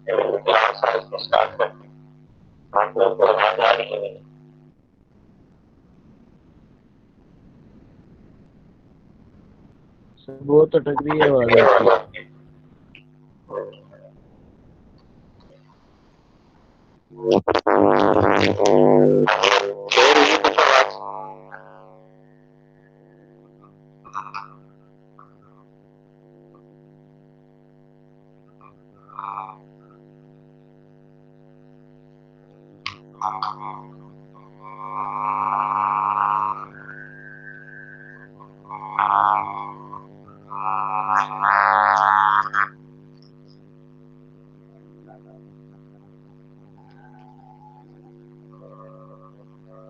Start करते हैं। आप लोग को आवाज आ रही है? सर बहुत अटक रही है आवाज आपकी।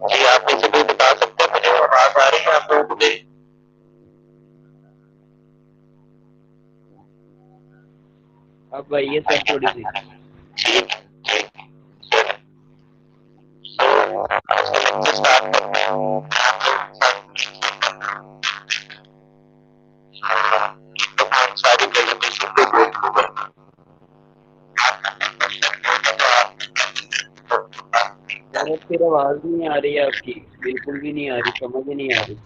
जी आप मुझे भी बता सकते हैं, मुझे आवाज आ रही है आप लोगों को भी? अब आइए सर थोड़ी सी। ठीक ठीक सर। आज का लेक्चर स्टार्ट करते हैं। बहुत सारी प्रेजेंटेशन को गो थ्रू करना। सर अब फिर आवाज नहीं आ रही है आपकी, बिल्कुल भी नहीं आ रही, समझ ही नहीं आ रही।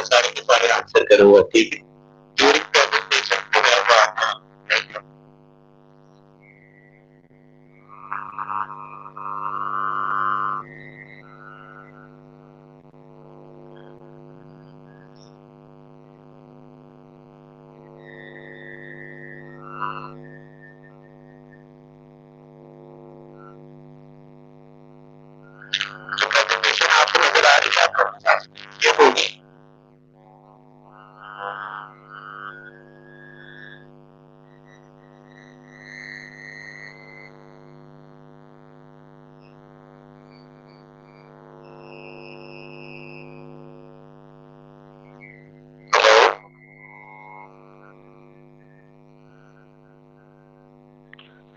सारे के सारे आंसर करूंगा, ठीक है? ड्यूरिंग प्रेजेंटेशन जो है वो आपका जो प्रेजेंटेशन आपको नजर आ रही है आप लोग बता सकते हैं, ये होगी।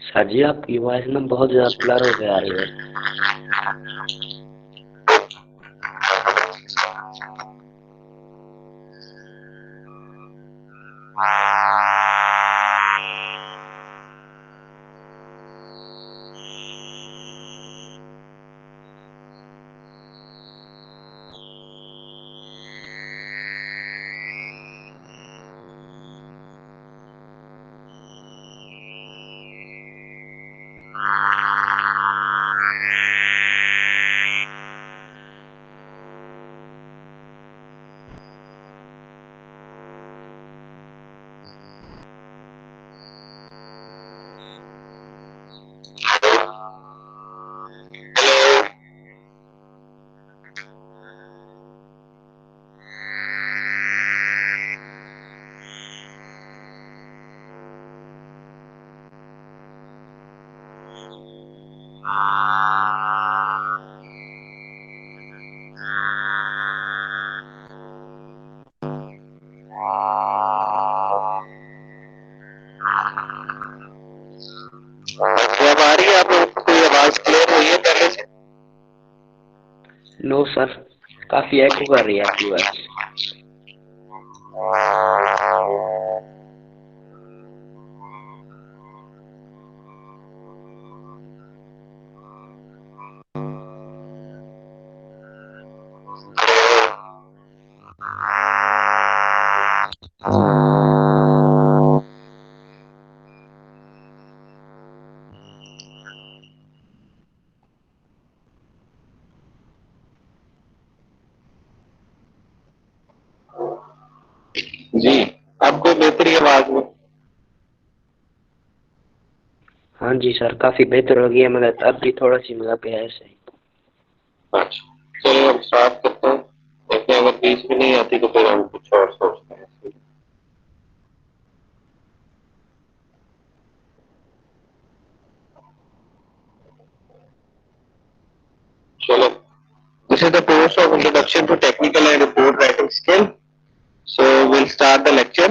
सर जी आपकी आवाज ना बहुत ज्यादा ब्लर हो के आ रही है। अब आ रही है आप लोगों को? कोई आवाज क्लियर हुई है पहले से? नो सर, काफी एको कर रही है आपकी आवाज। जी आपको बेहतरी आवाज में? हाँ जी सर, काफी बेहतर हो गई है, मगर अब भी थोड़ा सी मजा पे है ऐसे। अच्छा चलिए हम स्टार्ट करते हैं। देखते हैं अगर बीच में नहीं आती तो फिर हम कुछ और सोचते हैं। चलो, this is the course of introduction to technical and report writing skill. So we'll start the lecture.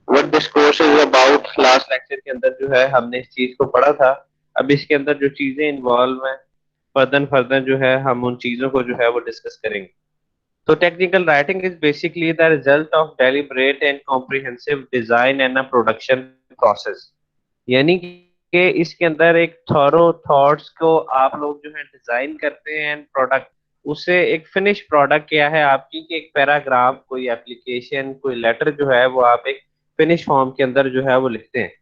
What this course is about? Last lecture के अंदर जो है हमने इस चीज को पढ़ा था। अब इसके अंदर जो चीजें इन्वॉल्व हैं, फर्दर जो है हम उन चीजों को जो है वो डिस्कस करेंगे। So technical writing is basically the result of deliberate and comprehensive design and a production process. यानी कि इसके अंदर एक थॉरो थॉट्स को आप लोग जो है डिजाइन करते हैं एंड प्रोडक्ट उससे एक फिनिश प्रोडक्ट क्या है आपकी कि एक पैराग्राफ कोई एप्लीकेशन कोई लेटर जो है वो आप एक फिनिश फॉर्म के अंदर जो है वो लिखते हैं.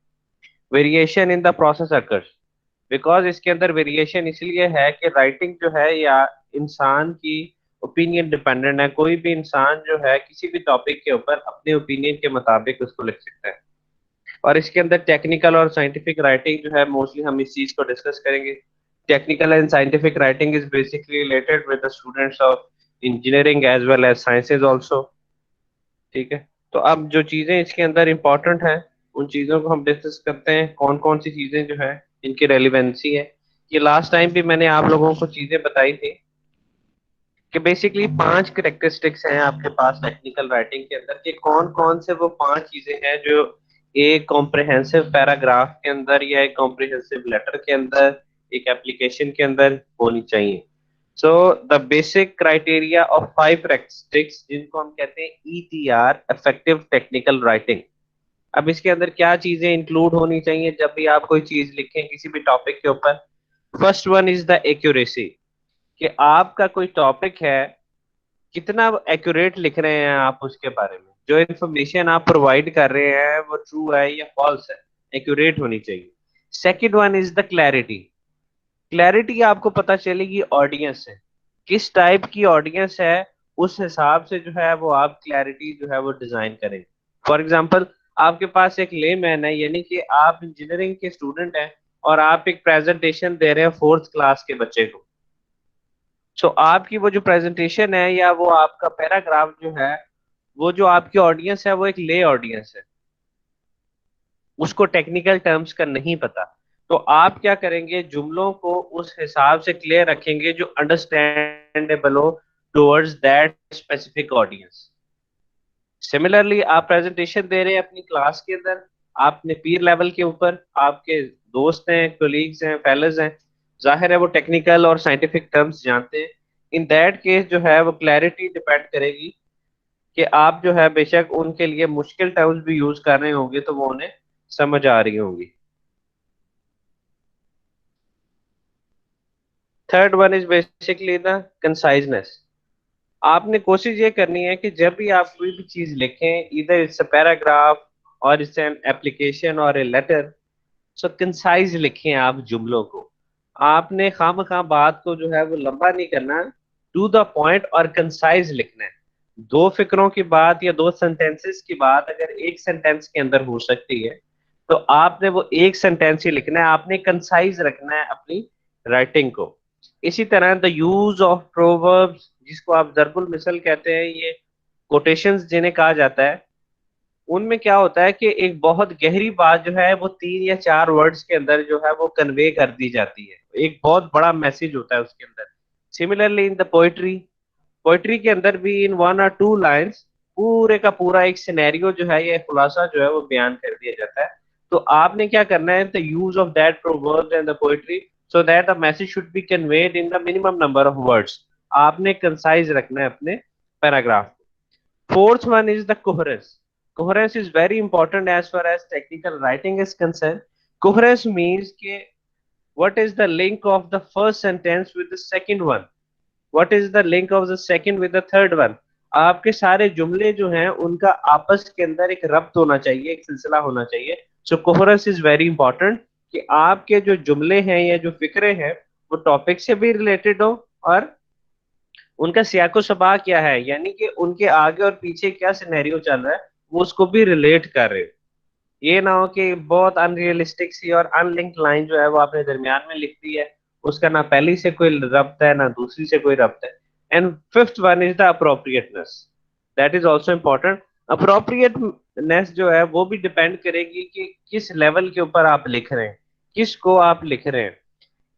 Variation in the process occurs because इसके अंदर वेरिएशन इसलिए है कि राइटिंग जो है या इंसान की ओपिनियन डिपेंडेंट है. कोई भी इंसान जो है किसी भी टॉपिक के ऊपर अपने ओपिनियन के मुताबिक उसको लिख सकता है. और इसके अंदर टेक्निकल और साइंटिफिक राइटिंग जो है मोस्टली हम इस चीज को डिस्कस करेंगे. Technical and scientific writing is basically related with the students of engineering as well as sciences also. ठीक है. तो अब जो चीजें इसके अंदर इंपॉर्टेंट हैं उन चीजों को हम डिस्कस करते हैं. कौन कौन सी चीजें जो है इनकी रेलिवेंसी है. ये लास्ट टाइम भी मैंने आप लोगों को चीजें बताई थी कि बेसिकली 5 करेक्टरिस्टिक्स हैं आपके पास टेक्निकल राइटिंग के अंदर कि कौन कौन से वो 5 चीजें हैं जो एक कॉम्प्रिहेंसिव पैराग्राफ के अंदर या एक कॉम्प्रिहेंसिव लेटर के अंदर एक एप्लीकेशन के अंदर होनी चाहिए. So the basic criteria of 5 characteristics जिनको हम कहते हैं ईटीआर इफेक्टिव टेक्निकल राइटिंग. अब इसके अंदर क्या चीजें इंक्लूड होनी चाहिए जब भी आप कोई चीज लिखें किसी भी टॉपिक के ऊपर. First one is the accuracy कि आपका कोई टॉपिक है कितना एक्यूरेट लिख रहे हैं आप उसके बारे में. जो इन्फॉर्मेशन आप प्रोवाइड कर रहे हैं वो ट्रू है या फॉल्स है. एक्यूरेट होनी चाहिए. Second one is the clarity. Clarity आपको पता चलेगी ऑडियंस से किस टाइप की ऑडियंस है उस हिसाब से जो है वो आप क्लैरिटी जो है वो डिजाइन करें. फॉर एग्जांपल आपके पास एक लेमैन है यानी कि आप इंजीनियरिंग के स्टूडेंट हैं और आप एक प्रेजेंटेशन दे रहे हैं फोर्थ क्लास के बच्चे को. सो आपकी वो जो प्रेजेंटेशन है या वो आपका पैराग्राफ जो है वो जो आपकी ऑडियंस है वो एक ले ऑडियंस है. उसको टेक्निकल टर्म्स का नहीं पता. तो आप क्या करेंगे जुमलों को उस हिसाब से क्लियर रखेंगे जो अंडरस्टैंडेबल हो towards that specific audience. Similarly आप प्रेजेंटेशन दे रहे हैं अपनी क्लास के अंदर आपने पीर लेवल के ऊपर आपके दोस्त हैं कोलीग्स हैं फेलोज हैं. जाहिर है वो टेक्निकल और साइंटिफिक टर्म्स जानते हैं. इन दैट केस जो है वो क्लैरिटी डिपेंड करेगी कि आप जो है बेशक उनके लिए मुश्किल टर्म्स भी यूज कर रहे होंगे तो वो उन्हें समझ आ रही होंगी. Third one is basically the conciseness. आपने कोशिश ये करनी है कि जब भी आप कोई भी चीज लिखें इधर इट्स अ पैराग्राफ और इट्स एन एप्लीकेशन और ए लेटर सो कंसाइज लिखें आप जुमलों को. आपने खामखा बात को जो है वो लंबा नहीं करना. टू द पॉइंट और कंसाइज लिखना है. दो फिक्रों की बात या दो सेंटेंसेस की बात अगर एक सेंटेंस के अंदर हो सकती है तो आपने वो एक सेंटेंस ही लिखना है. आपने कंसाइज रखना है अपनी राइटिंग को. इसी तरह द यूज ऑफ प्रोवर्ब्स जिसको आप जरबुल मिसल कहते हैं ये कोटेशंस जिन्हें कहा जाता है उनमें क्या होता है कि एक बहुत गहरी बात जो है वो 3 या 4 वर्ड्स के अंदर जो है वो कन्वे कर दी जाती है. एक बहुत बड़ा मैसेज होता है उसके अंदर. Similarly in the poetry poetry के अंदर भी इन 1 or 2 लाइंस पूरे का पूरा एक सिनेरियो जो है ये खुलासा जो है वो बयान कर दिया जाता है. तो आपने क्या करना है the use of that proverbs and the poetry so that the message should be conveyed in the minimum number of words. आपने कंसाइज रखना है अपने paragraph. Fourth one is the coherence. Coherence is very important as far as technical writing is concerned. Coherence means कि what is the link of the first sentence with the second one? What is the link of the second with the third one? आपके सारे जुमले जो हैं उनका आपस के अंदर एक रब्त होना चाहिए एक सिलसिला होना चाहिए. So coherence is very important कि आपके जो जुमले हैं या जो फिक्रे हैं वो टॉपिक से भी रिलेटेड हो और उनका सियाको सबा क्या है यानी कि उनके आगे और पीछे क्या सिनेरियो चल रहा है वो उसको भी रिलेट कर रहे हो. ये ना हो कि बहुत अनरियलिस्टिक सी और अनलिंक्ड लाइन जो है वो आपने दरमियान में लिख दी है उसका ना पहली से कोई रब्त है ना दूसरी से कोई रब्त है. And fifth one is the appropriateness. That is also important. Appropriateness जो है वो भी डिपेंड करेगी कि किस लेवल के ऊपर आप लिख रहे हैं किसको आप लिख रहे हैं.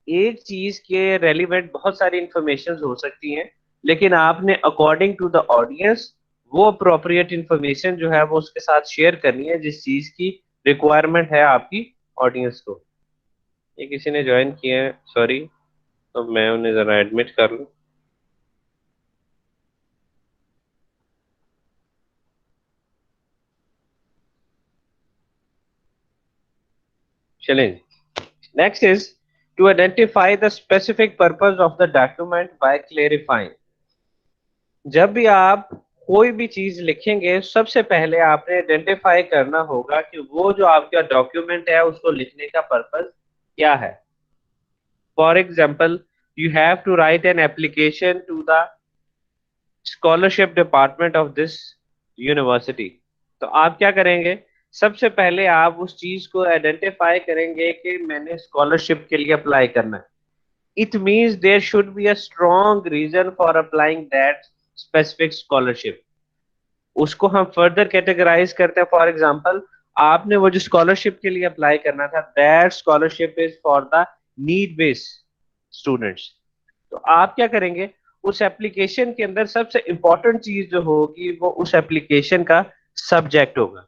एक चीज के रेलिवेंट बहुत सारी इंफॉर्मेशन हो सकती हैं लेकिन आपने अकॉर्डिंग टू द ऑडियंस वो अप्रोप्रिएट इंफॉर्मेशन जो है वो उसके साथ शेयर करनी है जिस चीज की रिक्वायरमेंट है आपकी ऑडियंस को. ये किसी ने ज्वाइन किया है सॉरी तो मैं उन्हें जरा एडमिट कर लूं. चलें। Next is to identify the specific purpose of the document by clarifying. जब भी आप कोई भी चीज लिखेंगे, सबसे पहले आपने आइडेंटिफाई करना होगा कि वो जो आपका डॉक्यूमेंट है उसको लिखने का पर्पस क्या है। For example, you have to write an application to the scholarship department of this university. तो आप क्या करेंगे, सबसे पहले आप उस चीज को आइडेंटिफाई करेंगे कि मैंने स्कॉलरशिप के लिए अप्लाई करना है। It means there should be a strong reason for applying that specific scholarship. उसको हम फर्दर कैटेगराइज करते हैं। फॉर एग्जांपल, आपने वो जो स्कॉलरशिप के लिए अप्लाई करना था, that scholarship is for the need based students. तो आप क्या करेंगे, उस एप्लीकेशन के अंदर सबसे इंपॉर्टेंट चीज जो होगी वो उस एप्लीकेशन का सब्जेक्ट होगा।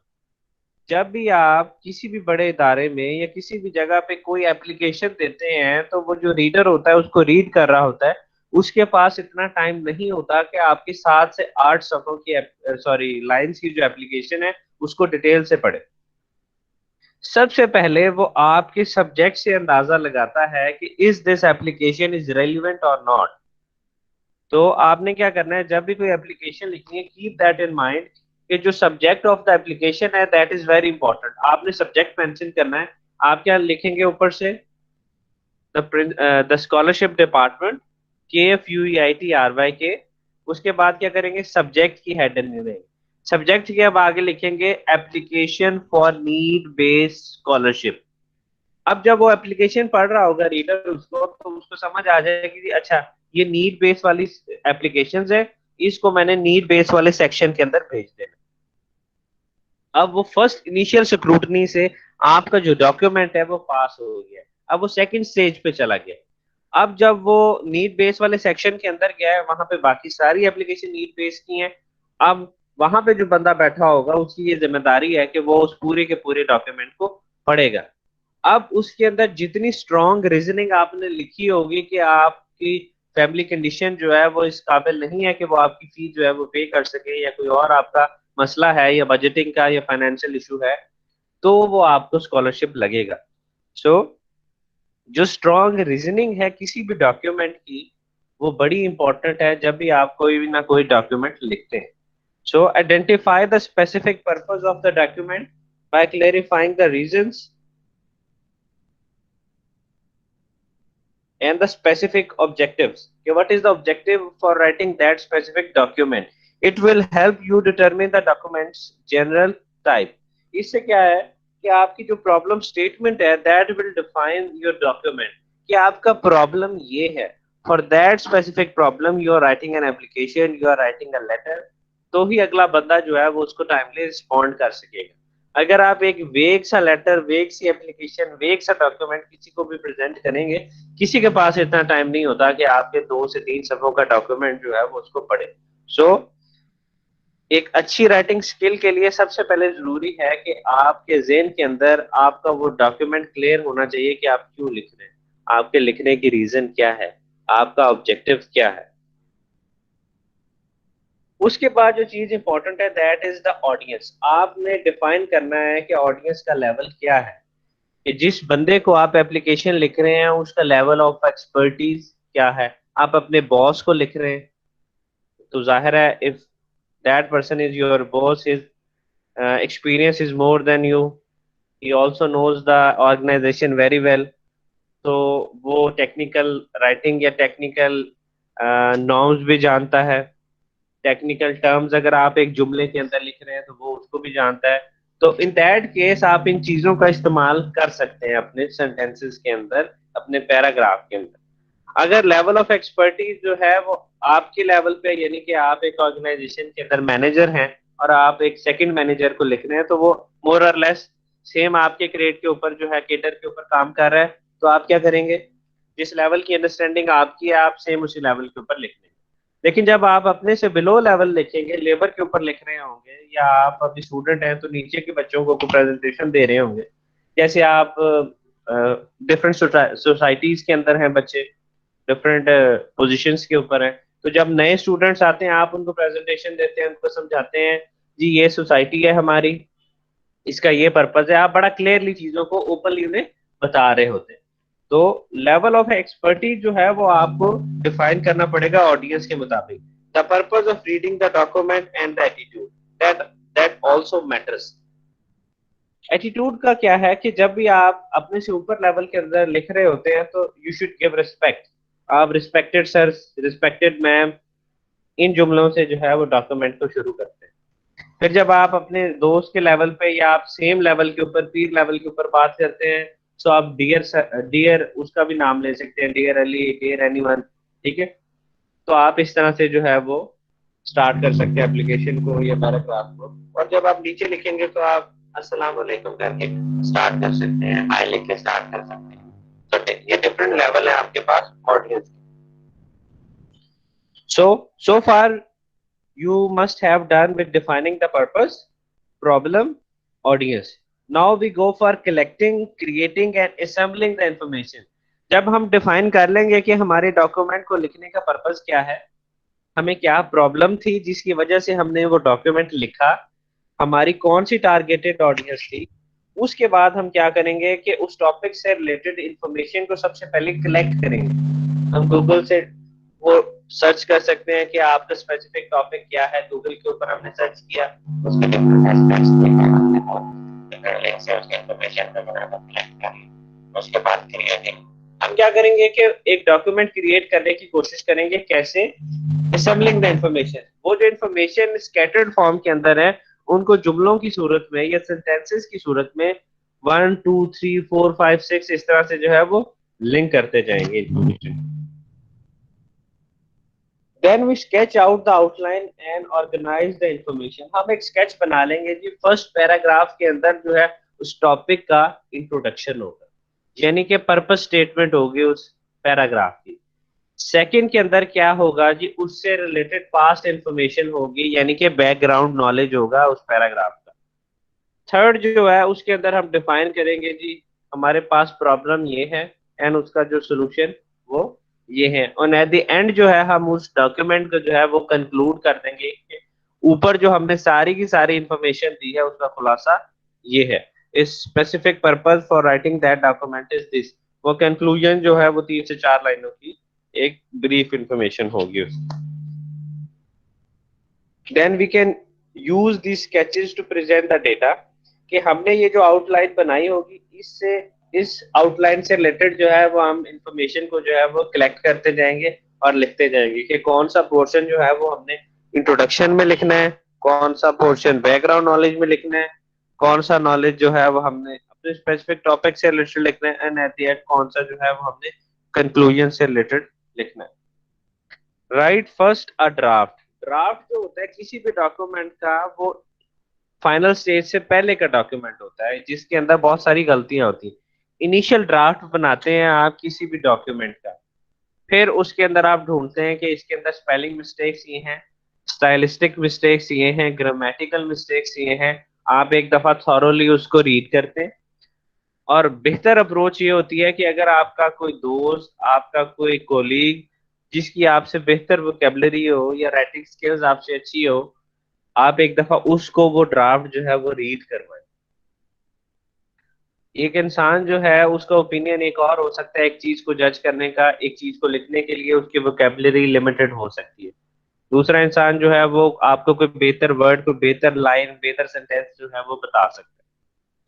जब भी आप किसी भी बड़े इदारे में या किसी भी जगह पे कोई एप्लीकेशन देते हैं, तो वो जो रीडर होता है उसको रीड कर रहा होता है, उसके पास इतना टाइम नहीं होता कि आपकी 7 से 8 सफ़ों की सॉरी लाइंस की जो एप्लीकेशन है उसको डिटेल से पढ़े। सबसे पहले वो आपके सब्जेक्ट से अंदाजा लगाता है कि is this application is relevant और नॉट। तो आपने क्या करना है, जब भी कोई एप्लीकेशन लिखनी है, कीप दैट इन माइंड कि जो सब्जेक्ट ऑफ द एप्लीकेशन है दैट इज वेरी इंपॉर्टेंट। आपने सब्जेक्ट मेंशन करना है। आप क्या लिखेंगे ऊपर से, द स्कॉलरशिप डिपार्टमेंट, KFUEITRYK। उसके बाद क्या करेंगे, सब्जेक्ट की हेडिंग में देंगे। सब्जेक्ट के अब आगे लिखेंगे application for need based scholarship. अब जब वो एप्लीकेशन पढ़ रहा होगा रीडर उसको, तो उसको समझ आ जाएगा कि अच्छा, ये नीड बेस वाली एप्लीकेशंस है, इसको मैंने नीड बेस वाले सेक्शन के अंदर भेज देना। अब वो फर्स्ट इनिशियल स्क्रूटनी से आपका जो डॉक्यूमेंट है वो पास हो गया। अब वो सेकंड स्टेज पे चला गया। अब जब वो नीड बेस वाले सेक्शन के अंदर गया है, वहां पे बाकी सारी एप्लीकेशन नीड बेस की हैं। अब वहां पे जो बंदा बैठा होगा उसकी ये जिम्मेदारी है कि वो उस पूरे के पूरे डॉक्यूमेंट को पढ़ेगा। अब उसके अंदर जितनी स्ट्रॉन्ग रीजनिंग आपने लिखी होगी कि आपकी फैमिली कंडीशन जो है वो इस काबिल नहीं है कि वो आपकी फीस जो है वो पे कर सके, या कोई और आपका मसला है या बजटिंग का या फाइनेंशियल इशू है, तो वो आपको स्कॉलरशिप लगेगा। सो जो स्ट्रॉन्ग रीजनिंग है किसी भी डॉक्यूमेंट की, वो बड़ी इंपॉर्टेंट है जब भी आप कोई भी ना कोई डॉक्यूमेंट लिखते हैं। सो identify the specific purpose of the document by clarifying the reasons and the specific objectives. Okay, what is the objective for writing that specific document? It will help you determine the document's general type. इससे क्या है कि आपकी जो problem statement है that will define your document, कि आपका problem ये है। For that specific problem you are writing an application, you are writing a letter, तो ही अगला बंदा जो है वो उसको टाइमली रिस्पॉन्ड कर सकेगा। अगर आप एक वेग सा लेटर, वेग सी एप्लीकेशन, वेग सा डॉक्यूमेंट किसी को भी प्रेजेंट करेंगे, किसी के पास इतना टाइम नहीं होता कि आपके 2 से 3 सफ़ों का डॉक्यूमेंट जो है वो उसको पढ़े। सो एक अच्छी राइटिंग स्किल के लिए सबसे पहले जरूरी है कि आपके ज़हन के अंदर आपका वो डॉक्यूमेंट क्लियर होना चाहिए कि आप क्यों लिख रहे हैं, आपके लिखने की रीजन क्या है, आपका ऑब्जेक्टिव क्या है। उसके बाद जो चीज इंपॉर्टेंट है दैट इज द ऑडियंस। आपने डिफाइन करना है कि ऑडियंस का लेवल क्या है, कि जिस बंदे को आप एप्लीकेशन लिख रहे हैं उसका लेवल ऑफ एक्सपर्टीज क्या है। आप अपने बॉस को लिख रहे हैं, तो जाहिर है if that person is your boss, his experience is more than you, he also knows the organization very well, तो वो टेक्निकल राइटिंग या टेक्निकल नॉर्म्स भी जानता है। टेक्निकल टर्म्स अगर आप एक जुमले के अंदर लिख रहे हैं तो वो उसको भी जानता है। तो इन दैट केस आप इन चीजों का इस्तेमाल कर सकते हैं अपने सेंटेंसेस के अंदर, अपने पैराग्राफ के अंदर। अगर लेवल ऑफ एक्सपर्टीज जो है वो आपके लेवल पे, यानी कि आप एक ऑर्गेनाइजेशन के अंदर मैनेजर हैं और आप एक सेकंड मैनेजर को लिख रहे हैं, तो वो मोर और लेस सेम आपके क्रेड के ऊपर जो है, केडर के ऊपर काम कर रहा है, तो आप क्या करेंगे, जिस लेवल की अंडरस्टैंडिंग आपकी है आप सेम उसी लेवल के ऊपर लिख लेंगे। लेकिन जब आप अपने से बिलो लेवल लिखेंगे, लेबर के ऊपर लिख रहे होंगे, या आप अभी स्टूडेंट हैं तो नीचे के बच्चों को प्रेजेंटेशन दे रहे होंगे, जैसे आप डिफरेंट सोसाइटीज के अंदर हैं बच्चे, डिफरेंट पोजीशंस के ऊपर हैं, तो जब नए स्टूडेंट्स आते हैं आप उनको प्रेजेंटेशन देते हैं, उनको समझाते हैं जी ये सोसाइटी है हमारी, इसका ये पर्पज है, आप बड़ा क्लियरली चीजों को ओपनली उन्हें बता रहे होते हैं। तो लेवल ऑफ एक्सपर्टीज जो है वो आपको डिफाइन करना पड़ेगा ऑडियंस के मुताबिक। The purpose of reading the document and the attitude that that also matters. Attitude का क्या है कि जब भी आप अपने से ऊपर लेवल के अंदर लिख रहे होते हैं तो यू शुड गिव रिस्पेक्ट। आप रिस्पेक्टेड सर, रिस्पेक्टेड मैम, इन जुमलों से जो है वो डॉक्यूमेंट को शुरू करते हैं। फिर जब आप अपने दोस्त के लेवल पे या आप सेम लेवल के ऊपर, पीर लेवल के ऊपर बात करते हैं, तो आप डियर, डियर उसका भी नाम ले सकते हैं, डियर अली, डियर एनीवन। ठीक है। तो आप इस तरह से जो है वो स्टार्ट कर सकते हैं एप्लीकेशन को या पैराग्राफ को। और जब आप नीचे लिखेंगे तो आप अस्सलाम वालेकुम करके स्टार्ट कर सकते हैं, हाय लिख के स्टार्ट कर सकते हैं। तो ये डिफरेंट लेवल है आपके पास audience. So far you must have done with defining the purpose, problem, audience. Now we go for collecting, creating and assembling the information. जब हम डिफाइन कर लेंगे कि हमारे डॉक्यूमेंट को लिखने का पर्पस क्या है, हमें क्या प्रॉब्लम थी जिसकी वजह से हमने वो डॉक्यूमेंट लिखा, हमारी कौन सी टारगेटेड ऑडियंस थी, उसके बाद हम क्या करेंगे कि उस टॉपिक से रिलेटेड इंफॉर्मेशन को सबसे पहले कलेक्ट करेंगे। हम गूगल से वो सर्च कर सकते हैं कि आपका स्पेसिफिक टॉपिक क्या है। गूगल के ऊपर हमने सर्च किया, उसके डिफरेंट एस्पेक्ट्स देखे हमने, डिफरेंट लिंक से उसके इंफॉर्मेशन वगैरह को कलेक्ट कर उसके बाद क्रिएटिंग। हम क्या करेंगे कि एक डॉक्यूमेंट क्रिएट करने की कोशिश करेंगे। कैसे? Assembling the information. वो जो इंफॉर्मेशन स्कैटर्ड फॉर्म के अंदर है उनको जुमलों की सूरत में या सेंटेंसेस की सूरत में 1 2 3 4 5 6 इस तरह से जो है वो लिंक करते जाएंगे information. Then we sketch out the outline and organize the information. हम एक स्केच बना लेंगे जी। फर्स्ट पैराग्राफ के अंदर जो है उस टॉपिक का इंट्रोडक्शन होगा, यानी कि पर्पस स्टेटमेंट होगी उस पैराग्राफ की। सेकंड के अंदर क्या होगा जी, उससे रिलेटेड पास्ट इंफॉर्मेशन होगी, यानी कि बैकग्राउंड नॉलेज होगा उस पैराग्राफ का। थर्ड जो है उसके अंदर हम डिफाइन करेंगे जी हमारे पास प्रॉब्लम ये है एंड उसका जो सोल्यूशन वो ये है। और एट द एंड जो है हम उस डॉक्यूमेंट को जो है वो कंक्लूड कर देंगे कि ऊपर जो हमने सारी की सारी इंफॉर्मेशन दी है उसका खुलासा ये है। इस specific purpose for writing that document is this. वो कंक्लूजन जो है वो 3 से 4 लाइनों की एक ब्रीफ इंफॉर्मेशन होगी उसकी। Then we can use these sketches to present the data। कि हमने ये जो आउटलाइन बनाई होगी इससे, इस आउटलाइन से रिलेटेड जो है वो हम इंफॉर्मेशन को जो है वो कलेक्ट करते जाएंगे और लिखते जाएंगे कि कौन सा पोर्शन जो है वो हमने इंट्रोडक्शन में लिखना है, कौन सा पोर्शन बैकग्राउंड नॉलेज में लिखना है, कौन सा नॉलेज जो है वो हमने अपने स्पेसिफिक टॉपिक से रिलेटेड लिखना है, एंड एट द एंड कौन सा जो है वो हमने कंक्लूजन से रिलेटेड लिखना है। Right first a draft. Draft जो होता है किसी भी डॉक्यूमेंट का वो फाइनल स्टेज से पहले का डॉक्यूमेंट होता है जिसके अंदर बहुत सारी गलतियां होती हैं। इनिशियल ड्राफ्ट बनाते हैं आप किसी भी डॉक्यूमेंट का, फिर उसके अंदर आप ढूंढते हैं कि इसके अंदर स्पेलिंग मिस्टेक्स ये हैं, स्टाइलिस्टिक मिस्टेक्स ये हैं, ग्रामेटिकल मिस्टेक्स ये हैं। आप एक दफा थॉरोली उसको रीड करते हैं। और बेहतर अप्रोच ये होती है कि अगर आपका कोई दोस्त, आपका कोई कोलीग जिसकी आपसे बेहतर वोकेबलरी हो या राइटिंग स्किल्स आपसे अच्छी हो, आप एक दफा उसको वो ड्राफ्ट जो है वो रीड करवाएं। एक इंसान जो है उसका ओपिनियन एक और हो सकता है, एक चीज को जज करने का, एक चीज को लिखने के लिए उसकी वोकेबलरी लिमिटेड हो सकती है। दूसरा इंसान जो है वो आपको कोई बेहतर वर्ड, कोई बेहतर लाइन, बेहतर सेंटेंस जो है वो बता सकता है।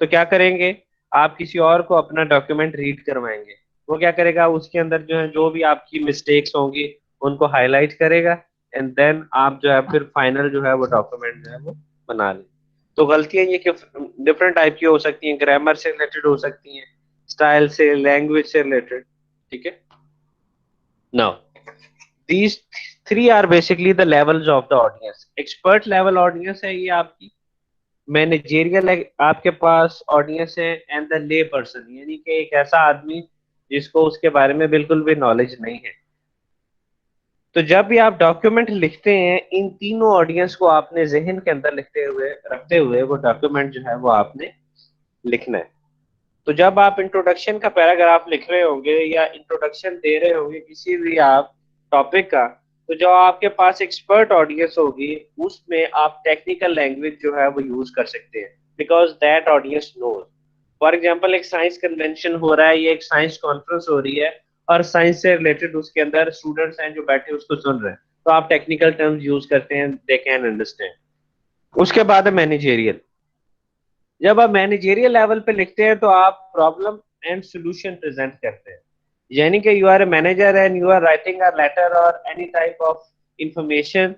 तो क्या करेंगे, आप किसी और को अपना डॉक्यूमेंट रीड करवाएंगे। वो क्या करेगा, उसके अंदर जो है जो भी आपकी मिस्टेक्स होंगी उनको हाईलाइट करेगा, एंड देन आप जो है फिर फाइनल जो है वो डॉक्यूमेंट जो है वो बना लें। तो गलतियां ये डिफरेंट टाइप की हो सकती हैं, ग्रामर से रिलेटेड हो सकती हैं, स्टाइल से, लैंग्वेज से रिलेटेड। ठीक है। Now these three are basically the levels of the audience। expert level audience है ये आपकी, मैनेजेरियल आपके पास ऑडियंस है, एंड द ले पर्सन यानी कि एक ऐसा आदमी जिसको उसके बारे में बिल्कुल भी नॉलेज नहीं है। तो जब भी आप डॉक्यूमेंट लिखते हैं इन तीनों ऑडियंस को आपने जहन के अंदर लिखते हुए, रखते हुए वो डॉक्यूमेंट जो है वो आपने लिखना है। तो जब आप इंट्रोडक्शन का पैराग्राफ लिख रहे होंगे या इंट्रोडक्शन दे रहे होंगे किसी भी आप टॉपिक का, तो जो आपके पास एक्सपर्ट ऑडियंस होगी उसमें आप टेक्निकल लैंग्वेज जो है वो यूज कर सकते हैं, because that audience knows. For example एक साइंस कन्वेंशन हो रहा है, ये एक साइंस कॉन्फ्रेंस हो रही है, और साइंस से रिलेटेड उसके अंदर स्टूडेंट्स हैं जो बैठे उसको सुन रहे हैं, तो आप टेक्निकल टर्म्स यूज करते हैं, दे कैन अंडरस्टैंड। उसके बाद है मैनेजेरियल। जब आप मैनेजेरियल लेवल पे लिखते हैं तो आप प्रॉब्लम एंड सॉल्यूशन प्रेजेंट करते हैं, यानी कि you are a manager and you are writing a letter और any type of information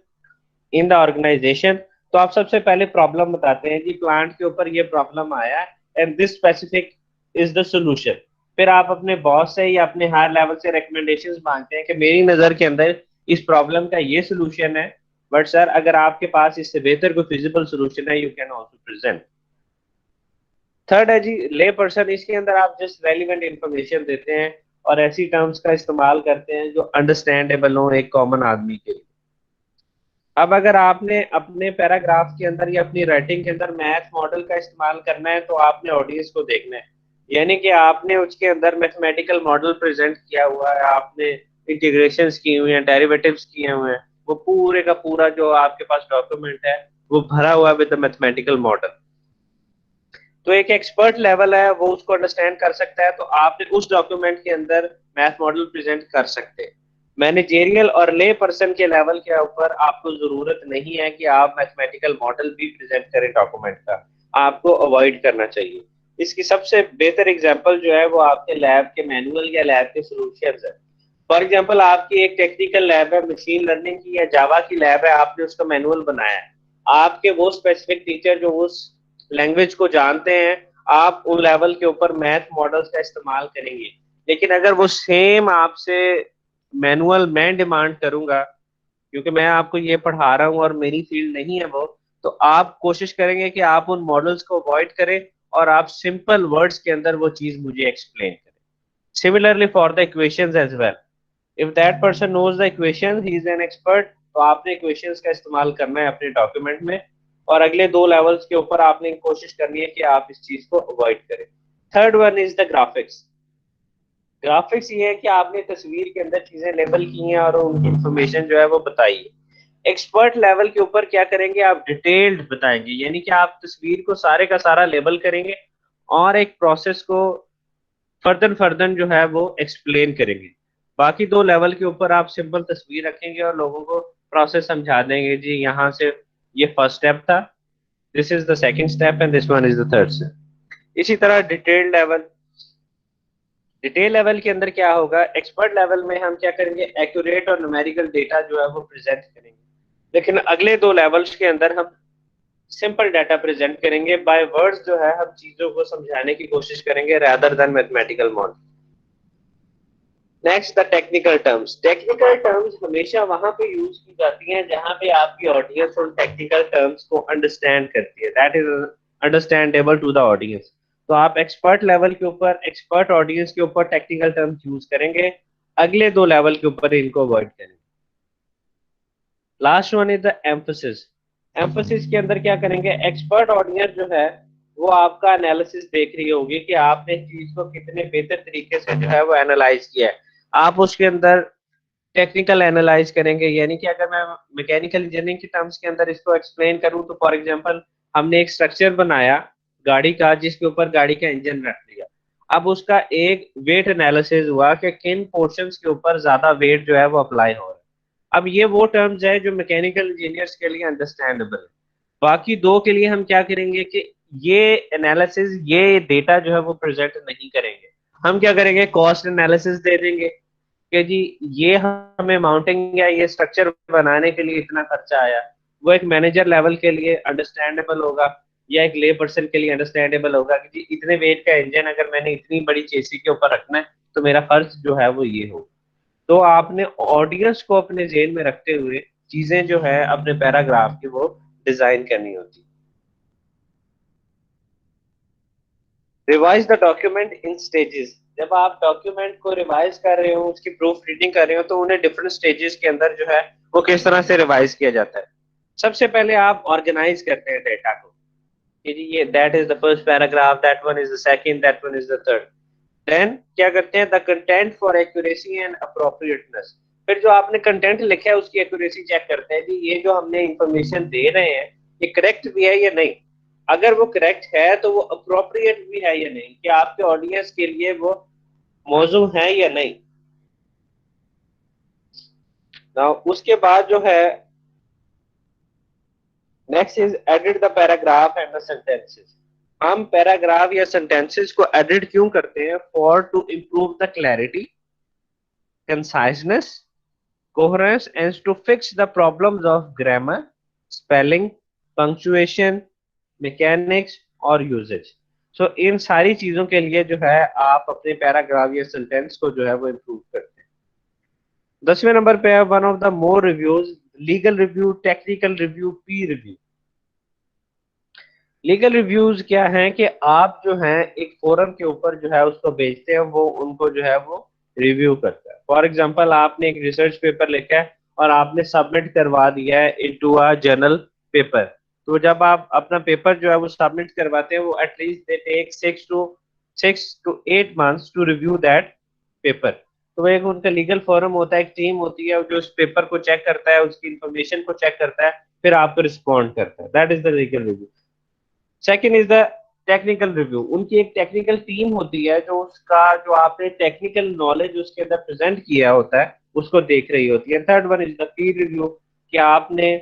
in the organization. तो आप सबसे पहले प्रॉब्लम बताते हैं कि प्लांट के ऊपर ये प्रॉब्लम आया and this specific is the solution. फिर आप अपने बॉस से या अपने हायर लेवल से रिकमेंडेशंस मांगते हैं कि मेरी नजर के अंदर इस प्रॉब्लम का ये सोल्यूशन है, बट सर अगर आपके पास इससे बेहतर कोई फिजिबल सोल्यूशन है, you can also present. Third है जी ले पर्सन। इसके अंदर आप जस्ट रेलिवेंट इंफॉर्मेशन देते हैं और ऐसी टर्म्स का इस्तेमाल करते हैं जो अंडरस्टैंडेबल हो एक कॉमन आदमी के लिए। अब अगर आपने अपने पैराग्राफ के अंदर या अपनी राइटिंग के अंदर मैथ मॉडल का इस्तेमाल करना है, तो आपने ऑडियंस को देखना है, यानी कि आपने उसके अंदर मैथमेटिकल मॉडल प्रेजेंट किया हुआ है, आपने इंटीग्रेशंस की हुई हैं, डेरिवेटिव्स किए हुए हैं, वो पूरे का पूरा जो आपके पास डॉक्यूमेंट है वो भरा हुआ है विद द मैथमेटिकल मॉडल। तो एक एक्सपर्ट लेवल है वो उसको अंडरस्टैंड कर सकता है, तो आपने उस डॉक्यूमेंट के अंदर मैथ मॉडल प्रेजेंट कर सकते हैं। मैनेजेरियल और ले पर्सन के लेवल के ऊपर आपको जरूरत नहीं है कि आप मैथमेटिकल मॉडल भी प्रेजेंट करें डॉक्यूमेंट का, आपको अवॉइड करना चाहिए। इसकी सबसे बेहतर एग्जांपल जो है वो आपके लैब के मैनुअल या लैब के सॉल्यूशंस है। फॉर एग्जांपल आपकी एक टेक्निकल लैब है, मशीन लर्निंग की या जावा की लैब है, आपने उसका मैनुअल बनाया है, आपके वो स्पेसिफिक टीचर जो उस लैंग्वेज को जानते हैं, आप उन लेवल के ऊपर मैथ मॉडल्स का इस्तेमाल करेंगे। लेकिन अगर वो सेम आपसे मैनुअल मैं डिमांड करूंगा, क्योंकि मैं आपको ये पढ़ा रहा हूँ और मेरी फील्ड नहीं है वो, तो आप कोशिश करेंगे कि आप उन मॉडल्स को अवॉइड करें और आप सिंपल वर्ड्स के अंदर वो चीज मुझे एक्सप्लेन करें। Similarly for the equations as well, if that person knows the equation he is an expert. तो आपने इक्वेशंस का इस्तेमाल करना है अपने डॉक्यूमेंट में, और अगले दो लेवल्स के ऊपर आपने कोशिश करनी है कि आप इस चीज को अवॉइड करें। Third one is the graphics. Graphics ये है कि आपने तस्वीर के अंदर चीजें लेबल की हैं और उनकी इंफॉर्मेशन जो है वो बताई है। एक्सपर्ट लेवल के ऊपर क्या करेंगे, आप डिटेल्ड बताएंगे, यानी कि आप तस्वीर को सारे का सारा लेबल करेंगे और एक प्रोसेस को फर्दर फर्दर जो है वो एक्सप्लेन करेंगे। बाकी दो लेवल के ऊपर आप सिंपल तस्वीर रखेंगे और लोगों को प्रोसेस समझा देंगे, जी यहाँ से ये फर्स्ट स्टेप था, this is the second step and this one is the third step. इसी तरह डिटेल लेवल। डिटेल लेवल के अंदर क्या होगा, एक्सपर्ट लेवल में हम क्या करेंगे, एक्यूरेट और न्यूमेरिकल डेटा जो है वो प्रेजेंट करेंगे। लेकिन अगले दो लेवल्स के अंदर हम सिंपल डाटा प्रेजेंट करेंगे, बाय वर्ड्स जो है हम चीजों को समझाने की कोशिश करेंगे rather than mathematical model. Next the technical terms. Technical terms हमेशा वहां पे यूज की जाती हैं जहां पे आपकी ऑडियंस उन टेक्निकल टर्म्स को अंडरस्टैंड करती है, that is understandable to the audience. तो आप एक्सपर्ट लेवल के ऊपर, एक्सपर्ट ऑडियंस के ऊपर टेक्निकल टर्म्स यूज करेंगे, अगले दो लेवल के ऊपर इनको अवॉइड करेंगे। Last one is the emphasis. Emphasis के अंदर क्या करेंगे, एक्सपर्ट ऑडियंस जो है वो आपका एनालिसिस देख रही होगी कि आपने इस चीज को कितने बेहतर तरीके से जो है वो एनालाइज किया है। आप उसके अंदर टेक्निकल एनालाइज करेंगे, यानी कि अगर मैं मैकेनिकल इंजीनियरिंग के टर्म्स के अंदर इसको एक्सप्लेन करूं, तो फॉर एग्जांपल हमने एक स्ट्रक्चर बनाया गाड़ी का जिसके ऊपर गाड़ी का इंजन रख दिया। अब उसका एक वेट एनालिसिस हुआ कि किन पोर्शंस के ऊपर ज्यादा वेट जो है वो अप्लाई हो रहा है। अब ये वो टर्म्स है जो मैकेनिकल इंजीनियर्स के लिए अंडरस्टैंडेबल है। बाकी दो के लिए हम क्या करेंगे कि ये एनालिसिस, ये डेटा जो है वो प्रेजेंट नहीं करेंगे। हम क्या करेंगे, कॉस्ट एनालिसिस दे देंगे कि जी ये हमें माउंटिंग या ये स्ट्रक्चर बनाने के लिए इतना खर्चा आया। वो एक मैनेजर लेवल के लिए अंडरस्टैंडेबल होगा या एक ले पर्सन के लिए अंडरस्टैंडेबल होगा कि जी इतने वेट का इंजन अगर मैंने इतनी बड़ी चेसी के ऊपर रखना है तो मेरा खर्च जो है वो ये हो। तो आपने ऑडियंस को अपने जेन में रखते हुए चीजें जो है अपने पैराग्राफ की वो डिजाइन करनी होती। Revise the document in stages. जब आप डॉक्यूमेंट को रिवाइज कर रहे हो, उसकी प्रूफ रीडिंग कर रहे हो, तो उन्हें डिफरेंट स्टेजेस के अंदर जो है वो किस तरह से रिवाइज किया जाता है। सबसे पहले आप ऑर्गेनाइज करते हैं डेटा को कि जी ये that is the first paragraph, that one is the second, that one is the third. Then क्या करते हैं, the content for accuracy and appropriateness. फिर जो आपने कंटेंट लिखा है उसकी एक्यूरेसी चेक करते हैं, जी ये जो हमने इंफॉर्मेशन दे रहे हैं ये करेक्ट भी है या नहीं। अगर वो करेक्ट है तो वो अप्रोप्रिएट भी है या नहीं, कि आपके ऑडियंस के लिए वो मौजू है या नहीं। ना उसके बाद जो है next is edit the paragraph and the sentences. हम पैराग्राफ या सेंटेंसेस को एडिट क्यों करते हैं? For to improve the clarity, conciseness, coherence, and to fix the problems of grammar, spelling, punctuation, mechanics और usage। So इन सारी चीजों के लिए जो है आप अपने पैराग्राफ या सेंटेंस को जो है वो इम्प्रूव करते हैं। 10वें नंबर पे है one of the more reviews, legal review, technical review, P review. Legal reviews क्या है कि आप जो है एक फोरम के ऊपर जो है उसको भेजते हैं, वो उनको जो है वो रिव्यू करता है। फॉर एग्जांपल आपने एक रिसर्च पेपर लिखा है और आपने सबमिट करवा दिया है इनटू अ जर्नल पेपर, तो जब आप अपना पेपर जो है वो सबमिट करवाते हैं, वो at least they take 6 to 8 months to review that paper. तो वो एक उनका लीगल फोरम होता है, एक टीम होती है जो उस पेपर को चेक करता है, उसकी इंफॉर्मेशन को चेक करता है, फिर आपको रिस्पॉन्ड करता है। That is the legal review. Second is the technical review. उनकी एक टेक्निकल टीम होती है जो उसका जो आपने टेक्निकल नॉलेज उसके अंदर प्रेजेंट किया होता है उसको देख रही होती है। Third one is the Pir review, कि आपने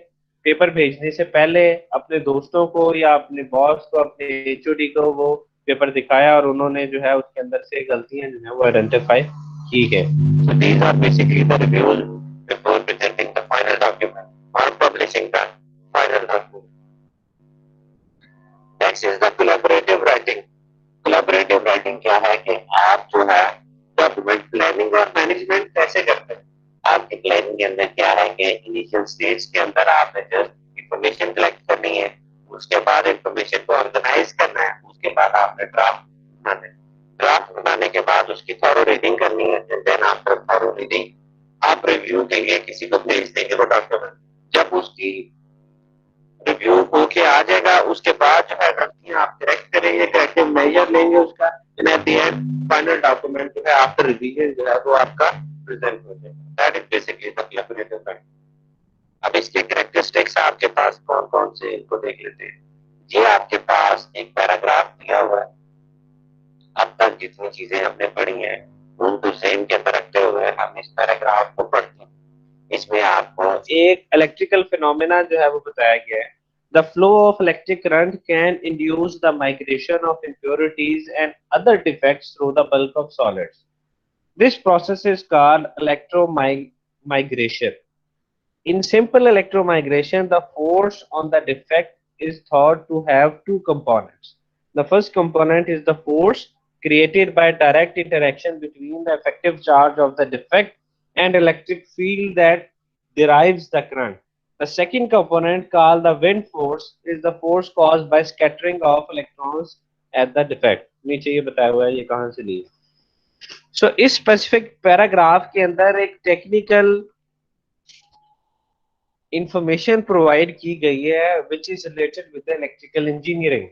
पेपर भेजने से पहले अपने दोस्तों को या अपने बॉस को, अपने एचओडी को वो पेपर दिखाया और उन्होंने जो है उसके अंदर से गलतियां जो है वो आइडेंटिफाई की है। So these are basically the reviews before presenting the final document or publishing the final document. Next is the collaborative writing. Collaborative writing क्या है कि आप जो है डॉक्यूमेंट प्लानिंग और मैनेजमेंट कैसे करते हैं। आपकी प्लानिंग के अंदर क्या है कि इनिशियल स्टेज के अंदर आपने जस्ट इंफॉर्मेशन कलेक्ट करनी है, उसके बाद इंफॉर्मेशन को ऑर्गेनाइज करना है, उसके बाद आपने ड्राफ्ट बनाना है, ड्राफ्ट बनाने के बाद उसकी थॉरो रीडिंग करनी है, देन आफ्टर थॉरो रीडिंग आप रिव्यू देंगे, किसी को भेज देंगे वो डॉक्यूमेंट। जब उसकी रिव्यू होके आ जाएगा, उसके बाद जो है गलतियां आप करेक्ट करेंगे, करेक्टिव मेजर लेंगे उसका, and at the and final document जो है आफ्टर रिवीजन जो है वो आपका प्रेजेंट हो जाएगा। That is basically the collaborative writing. अब इसके कैरेक्टरिस्टिक्स आपके पास कौन कौन से, इनको देख लेते हैं। ये आपके पास एक पैराग्राफ दिया हुआ है। अब तक जितनी चीजें हमने पढ़ी हैं उनको सेम के अंदर रखते हुए हम इस पैराग्राफ को पढ़ते हैं। इसमें आपको एक इलेक्ट्रिकल फिनोमेना जो है वो बताया गया है। The flow of electric current can induce the migration of impurities and other defects through the bulk of solids. This process is called electromigration. In simple electromigration, the force on the defect is thought to have two components. The first component is the force created by direct interaction between the effective charge of the defect and electric field that derives the current. The second component, called the wind force, is the force caused by scattering of electrons at the defect. नीचे ये बताया हुआ है ये कहाँ से ली। So इस specific paragraph के अंदर एक टेक्निकल इंफॉर्मेशन प्रोवाइड की गई है which is related with electrical engineering.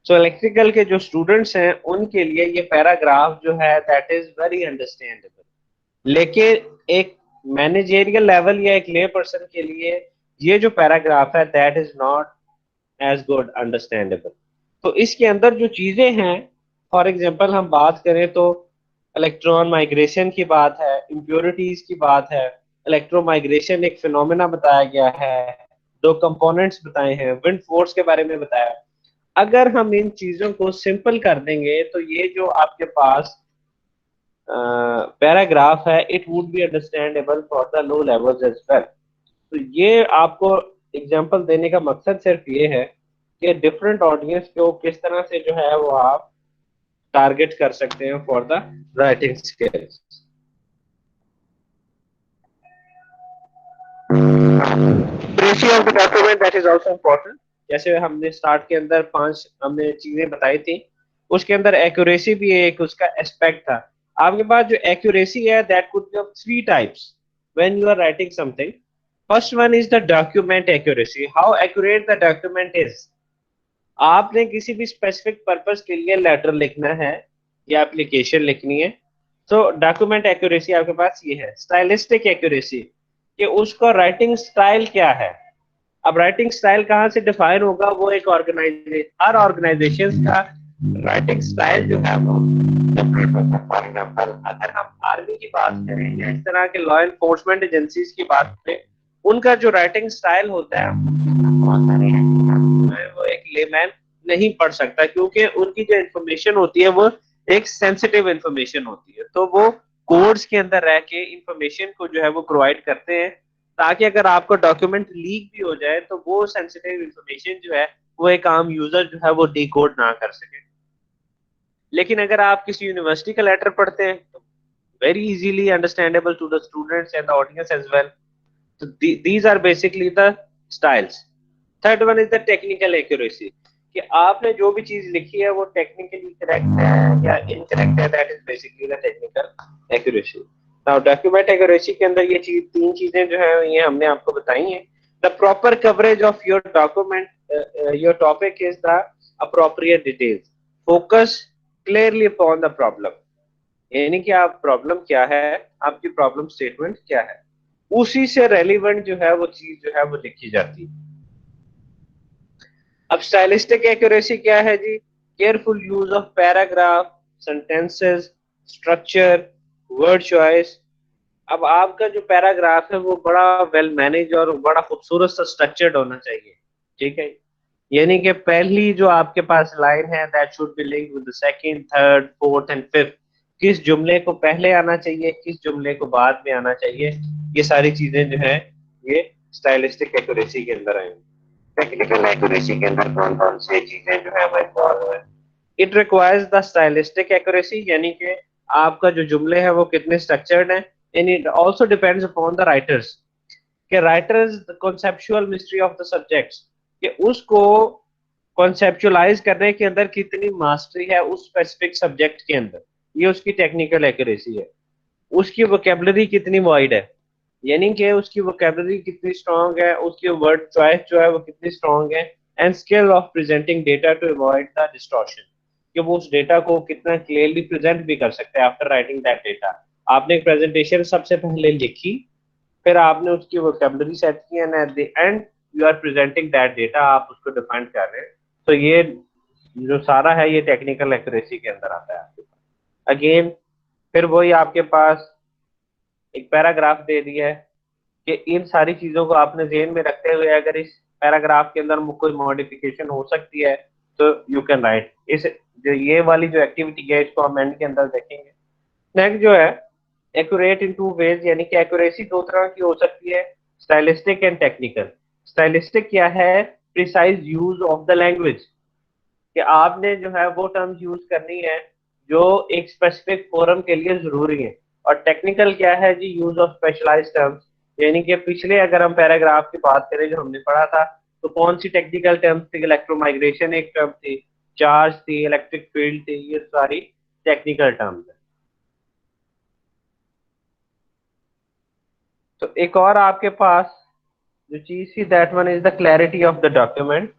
So electrical के जो स्टूडेंट्स हैं उनके लिए ये पैराग्राफ जो है दैट इज वेरी अंडरस्टैंडेबल, लेकिन एक मैनेजेरियल लेवल या एक ले पर्सन के लिए ये जो पैराग्राफ है that is not as good understandable. तो इसके अंदर जो चीजें हैं, फॉर एग्जांपल हम बात करें तो इलेक्ट्रॉन माइग्रेशन की बात है, इम्प्योरिटीज की बात है, इलेक्ट्रोमाइग्रेशन एक फिनोमेना बताया गया है, दो कंपोनेंट्स बताए हैं, विंड फोर्स के बारे में बताया। अगर हम इन चीजों को सिंपल कर देंगे तो ये जो आपके पास पैराग्राफ है it would be understandable for the low levels as well. तो ये आपको एग्जांपल देने का मकसद सिर्फ ये है कि डिफरेंट ऑडियंस को किस तरह से जो है वो आप टारगेट कर सकते हैं for the writing skills. Accuracy of the document that is also important। जैसे हमने स्टार्ट के अंदर 5 हमने चीजें बताई थी, उसके अंदर एक्यूरेसी भी एक उसका एस्पेक्ट था। आपके पास जो एक्यूरेसी है that could be of 3 types when you are writing something. First one is the document accuracy, how accurate the document is. आपने किसी भी स्पेसिफिक पर्पस के लिए लेटर लिखना है या एप्लीकेशन लिखनी है, तो डॉक्यूमेंट एक्यूरेसी आपके पास ये है। स्टाइलिस्टिक एक्यूरेसी, कि उसका राइटिंग स्टाइल क्या है। अब राइटिंग स्टाइल कहाँ से डिफाइन होगा, वो एक ऑर्गेनाइजेशन, हर ऑर्गेनाइजेशन का राइटिंग स्टाइल जो है वो सेपरेट होता है। फॉर एग्जाम्पल अगर हम आर्मी की बात करें या इस तरह के लॉ एनफोर्समेंट एजेंसीज की बात करें, उनका जो राइटिंग स्टाइल होता है बहुत सारे वो एक लेमैन नहीं पढ़ सकता, क्योंकि उनकी जो इंफॉर्मेशन होती है वो एक सेंसिटिव इंफॉर्मेशन होती है, तो वो कोड्स के अंदर रह के इंफॉर्मेशन को जो है वो प्रोवाइड करते हैं, ताकि अगर आपको डॉक्यूमेंट लीक भी हो जाए तो वो सेंसिटिव इंफॉर्मेशन जो है वो एक आम यूजर जो है वो डिकोड ना कर सके। लेकिन अगर आप किसी यूनिवर्सिटी का लेटर पढ़ते हैं तो very easily understandable to the students and the audience as well. तो these are basically the styles. Third one is the technical accuracy, कि आपने जो भी चीज लिखी है वो टेक्निकली करेक्ट है या इनकरेक्ट है, that is basically the technical accuracy. Now document accuracy के अंदर ये चीज, तीन चीजें जो है ये हमने आपको बताई हैं। The proper coverage of your document, your topic is the appropriate details, focus clearly upon the problem, यानी कि आप प्रॉब्लम क्या है, आपकी प्रॉब्लम स्टेटमेंट क्या है, उसी से रेलिवेंट जो है वो चीज जो है वो लिखी जाती है। अब स्टाइलिस्टिक एक्यूरेसी क्या है जी? Careful use of paragraph, sentences, structure, word choice. अब आपका जो पैराग्राफ है वो बड़ा वेल मैनेज और बड़ा खूबसूरत सा स्ट्रक्चर्ड होना चाहिए, ठीक है? यानी कि पहली जो आपके पास लाइन है, that should be linked with the second, third, fourth and fifth. किस जुमले को पहले आना चाहिए, किस जुमले को बाद में आना चाहिए, ये सारी चीजें जो है ये स्टाइलिस्टिक एक्यूरेसी के अंदर आएंगी। टेक्निकल एक्यूरेसी के अंदर कौन कौन सी चीजें जो है वो इन्वॉल्व है? It requires the stylistic accuracy, यानी कि आपका जो जुमले है वो कितने स्ट्रक्चर्ड है, and it also depends upon the writers, कि writers the conceptual mystery of the subjects, कि उसको कॉन्सेप्चुअलाइज करने के अंदर कितनी मास्टरी है उस स्पेसिफिक सब्जेक्ट के अंदर, ये उसकी टेक्निकल एक्यूरेसी है। उसकी वोकेबलरी कितनी वाइड है, यानी कि उसकी वोकेबलरी कितनी स्ट्रांग है, उसकी वर्ड चॉइस जो है वो कितनी स्ट्रांग है, and skill of presenting data to avoid the distortion, कि वो उस डेटा को कितना क्लियरली प्रेजेंट भी कर सकते हैं आफ्टर राइटिंग दैट डेटा। आपने एक प्रेजेंटेशन सबसे पहले लिखी, फिर आपने उसकी वोकेबलरी सेट की, and at the end you are presenting that data, आप उसको डिफाइन कर रहे हैं। तो ये जो सारा है ये टेक्निकल एक्यूरेसी के अंदर आता है आपके पास। अगेन फिर वही आपके पास एक पैराग्राफ दे दिया है कि इन सारी चीजों को आपने ज़हन में रखते हुए अगर इस पैराग्राफ के अंदर कोई मॉडिफिकेशन हो सकती है तो यू कैन राइट इस, जो ये वाली जो एक्टिविटी है इसको हम एंड के अंदर देखेंगे। नेक्स्ट जो है एक्यूरेट इन टू वेज, यानी कि एक्यूरेसी दो तरह की हो सकती है, स्टाइलिस्टिक एंड टेक्निकल। स्टाइलिस्टिक क्या है? Precise use of the language, कि आपने जो है वो टर्म्स यूज करनी है जो एक स्पेसिफिक फोरम के लिए जरूरी है। और टेक्निकल क्या है जी? यूज ऑफ स्पेशलाइज्ड टर्म्स, यानी कि पिछले अगर हम पैराग्राफ की बात करें जो हमने पढ़ा था, तो कौन सी टेक्निकल टर्म्स थी? इलेक्ट्रोमाइग्रेशन एक टर्म थी, चार्ज थी, इलेक्ट्रिक फील्ड थी, ये सारी टेक्निकल टर्म्स है। तो एक और आपके पास जो चीज थी, that one is the clarity of the document,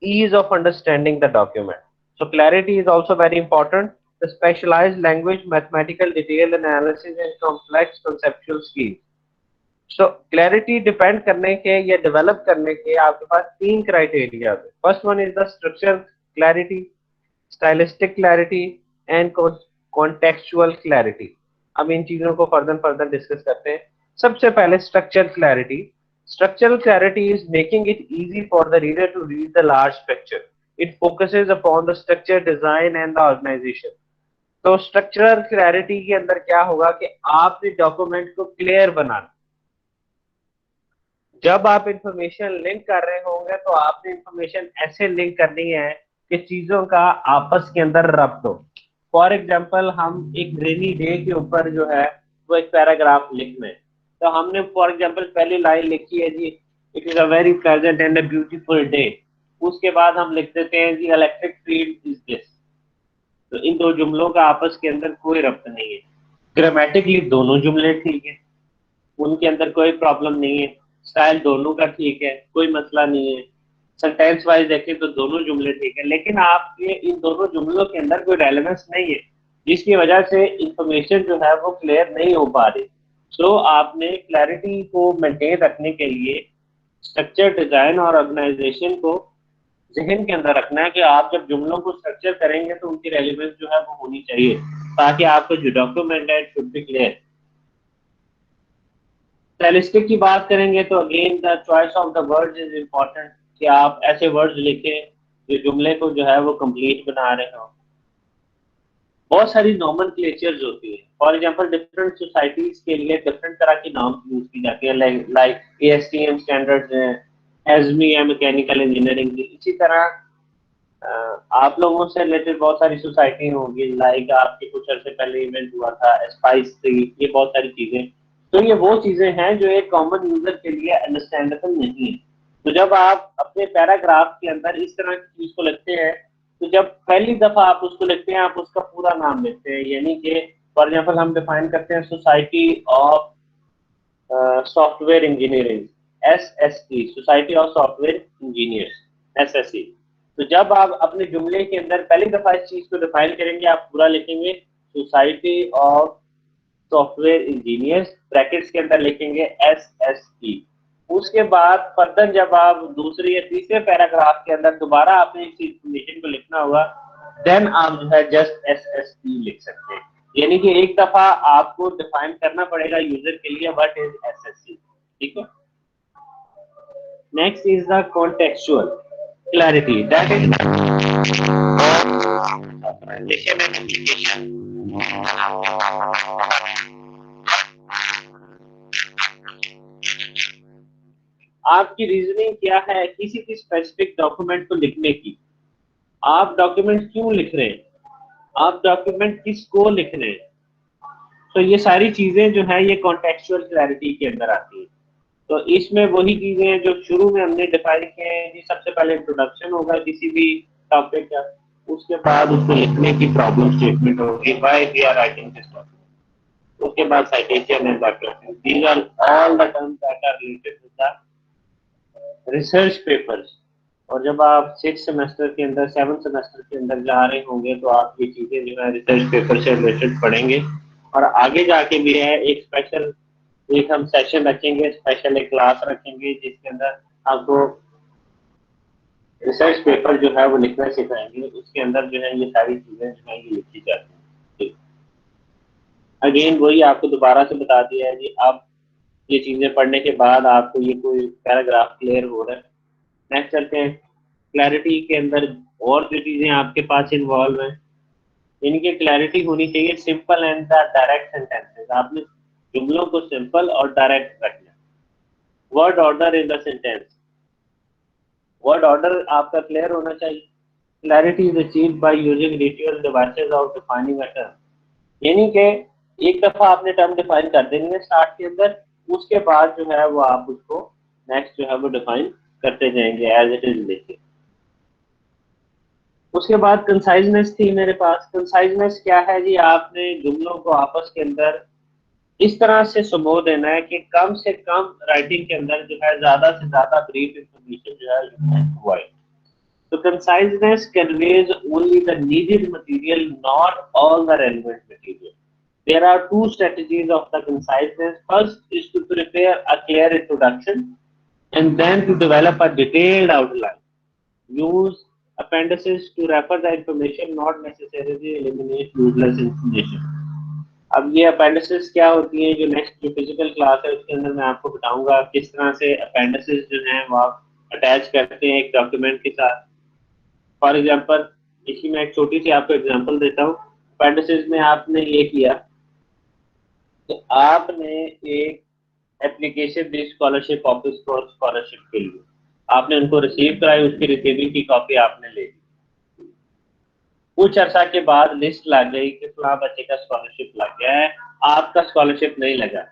ease of understanding the document. So clarity is also very important. The specialized language, mathematical detail analysis and complex conceptual skills. So clarity depend करने के या develop करने के आपके पास तीन criteria है। First one is the structural clarity, stylistic clarity and contextual clarity. अब इन चीजों को फर्दर डिस्कस करते हैं। सबसे पहले structure clarity. Structural clarity is making it easy for the reader to read the large picture. It focuses upon the structure, design and the organization. तो structural clarity के अंदर क्या होगा कि आपने डॉक्यूमेंट को क्लियर बनाना। जब आप इंफॉर्मेशन लिंक कर रहे होंगे तो आपने इंफॉर्मेशन ऐसे लिंक करनी है कि चीजों का आपस के अंदर रब्त हो। फॉर एग्जाम्पल हम एक रेनी डे के ऊपर जो है वो एक पैराग्राफ लिख में, तो हमने फॉर एग्जाम्पल पहली लाइन लिखी है जी, it is a very pleasant and a beautiful day. उसके बाद हम लिख देते हैं जी इलेक्ट्रिक फील्ड इज दिस। तो इन दो जुमलों का आपस के अंदर कोई रब्त नहीं है। ग्रामेटिकली दोनों जुमले ठीक है, उनके अंदर कोई प्रॉब्लम नहीं है, स्टाइल दोनों का ठीक है, कोई मसला नहीं है, सेंटेंस वाइज देखें तो दोनों जुमले ठीक है, लेकिन आपके इन दोनों जुमलों के अंदर कोई रेलेवेंस नहीं है, जिसकी वजह से इंफॉर्मेशन जो है वो क्लियर नहीं हो पा रही। सो आपने क्लैरिटी को मेंटेन रखने के लिए स्ट्रक्चर, डिजाइन और ऑर्गेनाइजेशन को जहन के अंदर रखना है कि आप जब जुमलों को स्ट्रक्चर करेंगे तो उनकी रेलिवेंस जो है वो होनी चाहिए, ताकि आपको जो डॉक्यूमेंट है शुड बी क्लियर। स्टाइलिस्टिक की बात करेंगे तो again the choice of the words is important, कि आप ऐसे वर्ड्स लिखें जो जुमले को जो है वो कंप्लीट बना रहे हो। बहुत सारी नॉमेनक्लेचर्स होती है, फॉर एग्जांपल डिफरेंट सोसाइटीज के लिए डिफरेंट तरह की नाम यूज की जाती है, लाइक एएसटीएम स्टैंडर्ड्स हैं, एसमी है मैकेनिकल इंजीनियरिंग की। इसी तरह आप लोगों से रिलेटेड बहुत सारी सोसाइटी होंगी, लाइक आपके कुछ अर्से पहले इवेंट हुआ था स्पाइस थी, ये बहुत सारी चीजें। तो ये वो चीजें हैं जो एक कॉमन यूजर के लिए अंडरस्टैंडेबल नहीं है। तो जब आप अपने पैराग्राफ के अंदर इस तरह की चीज को लिखते हैं, तो जब पहली दफा आप उसको लिखते हैं आप उसका पूरा नाम लिखते हैं, यानी कि फॉर एग्जाम्पल हम डिफाइन करते हैं society of software engineering, SSE, society of software engineers, SSE. तो जब आप अपने जुमले के अंदर पहली दफा इस चीज को डिफाइन करेंगे, आप पूरा लिखेंगे society of software engineers, brackets के अंदर लिखेंगे एसएसई। उसके बाद फर्दर जब आप दूसरे या तीसरे पैराग्राफ के अंदर दोबारा आपने इस इंफॉर्मेशन को लिखना होगा, देन आप जो है जस्ट एसएसई लिख सकते हैं। यानी कि एक दफा आपको डिफाइन करना पड़ेगा यूजर के लिए व्हाट इज एसएससी। ठीक है। Next is the contextual clarity, that is आपकी रीजनिंग क्या है किसी की स्पेसिफिक डॉक्यूमेंट को लिखने की। आप डॉक्यूमेंट क्यों लिख रहे हैं, आप डॉक्यूमेंट किसको लिख रहे हैं। तो ये सारी चीजें जो है ये कॉन्टेक्चुअल क्लैरिटी के अंदर आती है। तो इसमें वही चीजें हैं जो शुरू में हमने डिफाइन किए हैं जी। सबसे पहले इंट्रोडक्शन होगा किसी भी टॉपिक का, उसके बाद उसको लिखने की प्रॉब्लम स्टेटमेंट होगी, why we are writing this topic. उसके बाद citation and reference, these are all the terms that are related with the research papers. और जब आप 6 सेमेस्टर के अंदर 7 सेमेस्टर के अंदर जा रहे होंगे तो आप ये चीजें जो है रिसर्च पेपर से रिलेटेड पढ़ेंगे। और आगे जाके भी है एक स्पेशल, एक हम सेशन रखेंगे, स्पेशल एक क्लास रखेंगे जिसके अंदर आपको रिसर्च पेपर जो है वो लिखना सिखाएंगे। उसके अंदर जो है ये सारी चीजें जो है ये लिखी जाती हैं। अगेन वही आपको दोबारा से बता दिया है जी। आप ये चीजें पढ़ने के बाद आपको ये कोई पैराग्राफ क्लियर हो रहा है। नेक्स्ट चलते हैं क्लैरिटी के अंदर और जो चीजें आपके पास इन्वॉल्व हैं। इनकी क्लैरिटी होनी चाहिए simple and the direct sentences. आपने जुमलों को सिंपल और डायरेक्ट रखना। Word order in the sentence, word order आपका क्लियर होना चाहिए। Clarity is achieved by using ritual devices of defining a term. यानी कि एक दफा आपने टर्म डिफाइन कर देंगे स्टार्ट के अंदर, उसके बाद जो है वो आप उसको नेक्स्ट जो है वो डिफाइन करते जाएंगे एज इट इज लिखे। उसके बाद कंसाइजनेस थी मेरे पास। कंसाइजनेस क्या है जी, आपने जुमलों को आपस के अंदर इस तरह से समो देना है कि कम से कम राइटिंग के अंदर जो है ज्यादा से ज्यादा ब्रीफ इंफॉर्मेशन जो है provide. So conciseness conveys only the needed material, not all the relevant material. There are two strategies of the conciseness. First is to prepare a clear introduction and then to develop a detailed outline. Use appendices to refer the information, not necessarily eliminate useless information. अब ये appendices क्या होती हैं, जो next जो physical class है उसके अंदर मैं आपको बताऊंगा किस तरह से अपेंडिसेस जो हैं वो आप अटैच करते हैं एक डॉक्यूमेंट के साथ। फॉर एग्जाम्पल इसी में एक छोटी सी आपको एग्जाम्पल देता हूँ। अपेंडिसेस में आपने ये किया कि आपने एक एप्लीकेशन दी स्कॉलरशिप ऑफिस को, स्कॉलरशिप के लिए आपने उनको रिसीव कराई, उसकी रिसीविंग की कॉपी आपने ले ली। कुछ अर्सा के बाद लिस्ट लग गई कि फला बच्चे का स्कॉलरशिप लग गया है, आपका स्कॉलरशिप नहीं लगा।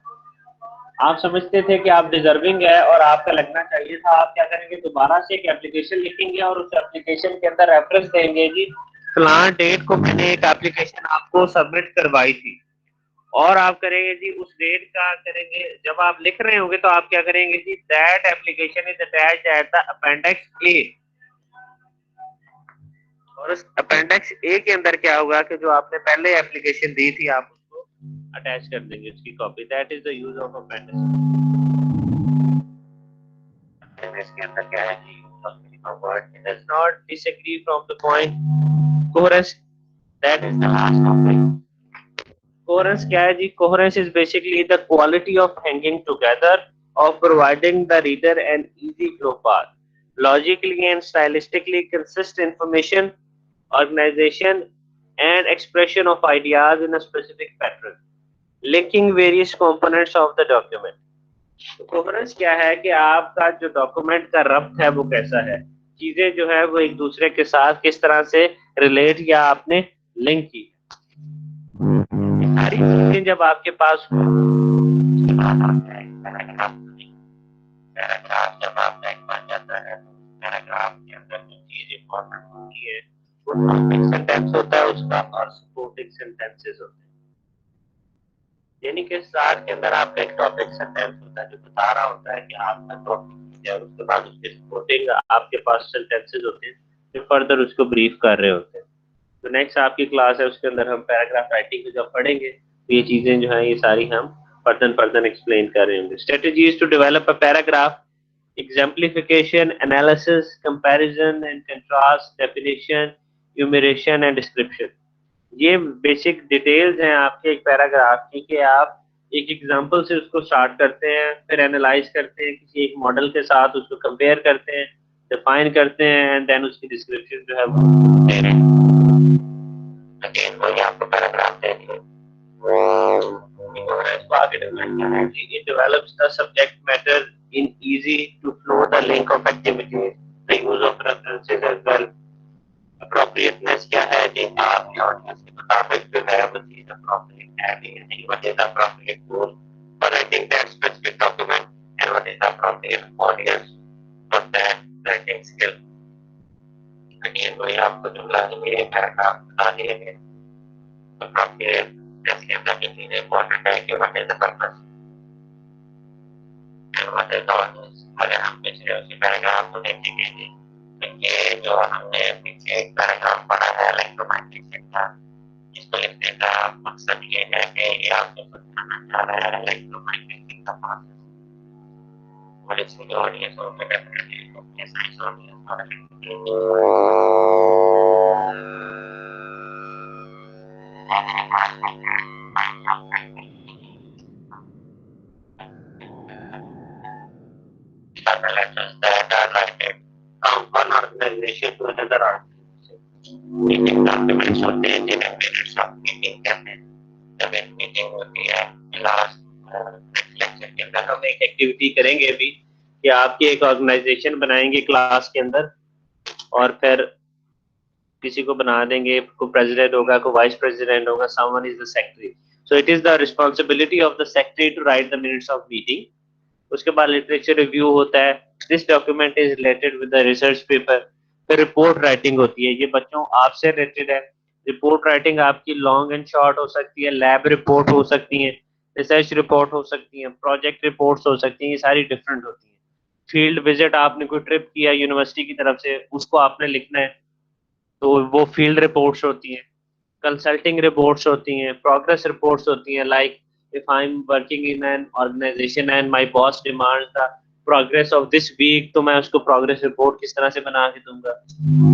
आप समझते थे कि आप डिजर्विंग है और आपका लगना चाहिए था। आप क्या करेंगे, दोबारा से एक एप्लीकेशन लिखेंगे और उस एप्लीकेशन के अंदर रेफरेंस देंगे जी फला डेट को मैंने एक एप्लीकेशन आपको सबमिट करवाई थी। और आप करेंगे जी उस डेट का करेंगे, जब आप लिख रहे होंगे तो आप क्या करेंगे जी, that application is attached at the appendix A. और उस अपेंडिक्स ए के अंदर क्या होगा कि जो आपने पहले एप्लीकेशन दी थी आप उसको अटैच कर देंगे उसकी copy. That is the use of appendix. इसके अंदर क्या है कि word does not disagree from the point. Coherence, that is the last topic. Coherence क्या है जी? Coherence is basically the quality of hanging together of providing the reader an easy flow path, logically and stylistically consist information, organization and expression of ideas in a specific pattern, linking various components of the document. तो coherence क्या है कि आपका जो document का रब्त है वो कैसा है, चीजें जो है वो एक दूसरे के साथ किस तरह से रिलेट या आपने लिंक की, सारी चीजें जब आपके पास पैराग्राफ जब आपका एक बन जाता है, पैराग्राफ के अंदर जो चीज इंपॉर्टेंट होती है वो टॉपिक सेंटेंस होता है उसका और सपोर्टिंग सेंटेंसेस होते हैं, यानी कि सार के अंदर आपका एक टॉपिक सेंटेंस होता है जो बता रहा होता है कि आपका टॉपिक है, उसके बाद उसके सपोर्टिंग आपके पास सेंटेंसेस होते हैं जो फर्दर उसको ब्रीफ कर रहे होते हैं। तो नेक्स्ट आपकी क्लास है उसके अंदर हम पैराग्राफ राइटिंग को जब पढ़ेंगे तो ये चीजें जो है ये सारी हम फर्दर एक्सप्लेन कर रहे होंगे। Strategies to develop a paragraph, exemplification, analysis, comparison and contrast, definition, enumeration and description, ये बेसिक डिटेल्स हैं आपके एक पैराग्राफ की कि आप एक एग्जांपल से उसको स्टार्ट करते हैं, फिर एनालाइज करते हैं, किसी एक मॉडल के साथ उसको कंपेयर करते हैं, डिफाइन करते हैं एंड देन उसकी डिस्क्रिप्शन जो है वो दे रहे हैं। अगेन वही आपको पैराग्राफ देंगे। It develops the subject matter in easy to flow the link of activities, the use of references as well. Appropriateness क्या है जी? आपके ऑडियंस के मुताबिक जो है वो चीज appropriate है भी नहीं, what is the appropriate goal for writing that specific document and what is the appropriate audience for that writing skill. Again वही आपको जुमला है पैराग्राफ बता दिए appropriate इसके अंदर जो चीजें इंपॉर्टेंट है कि what is the purpose and what is the audience। अगर हम पिछले उसी पैराग्राफ को देखेंगे जी तो ये जो हमने पीछे एक पैराग्राफ पढ़ा है इलेक्ट्रोमैग्नेटिक का, इसको लिखने का मकसद ये है कि ये आपको समझाना चाह रहा है इलेक्ट्रोमैग्नेटिक का प्रोसेस और इसमें जो ऑडियंस होगा डेफिनेटली अपने साइंस ऑडियंस और letters that are written from one organization to another organization। Meeting documents होते हैं जिन्हें मिनट्स ऑफ मीटिंग कहते हैं। जब एक मीटिंग होती है लास्ट लेक्चर के अंदर हम एक एक्टिविटी करेंगे अभी कि आपकी एक ऑर्गेनाइजेशन बनाएंगे क्लास के अंदर और फिर किसी को बना देंगे, को प्रेसिडेंट होगा, को वाइस प्रेसिडेंट होगा, someone is the secretary. So it is the responsibility of the secretary to write the minutes of meeting. उसके बाद लिटरेचर रिव्यू होता है, this document is related with the research paper. फिर report writing होती है, ये बच्चों आपसे रिलेटेड है। रिपोर्ट राइटिंग आपकी लॉन्ग एंड शॉर्ट हो सकती है, लैब रिपोर्ट हो सकती है, रिसर्च रिपोर्ट हो सकती है, प्रोजेक्ट रिपोर्ट्स हो सकती हैं, ये सारी डिफरेंट होती हैं। फील्ड विजिट आपने कोई ट्रिप किया यूनिवर्सिटी की तरफ से, उसको आपने लिखना है तो वो फील्ड रिपोर्ट्स होती हैं। कंसल्टिंग रिपोर्ट्स होती हैं, प्रोग्रेस रिपोर्ट्स होती हैं, like if I'm working in an organization and my boss demands the progress of this week, तो मैं उसको प्रोग्रेस रिपोर्ट किस तरह से बना के दूंगा।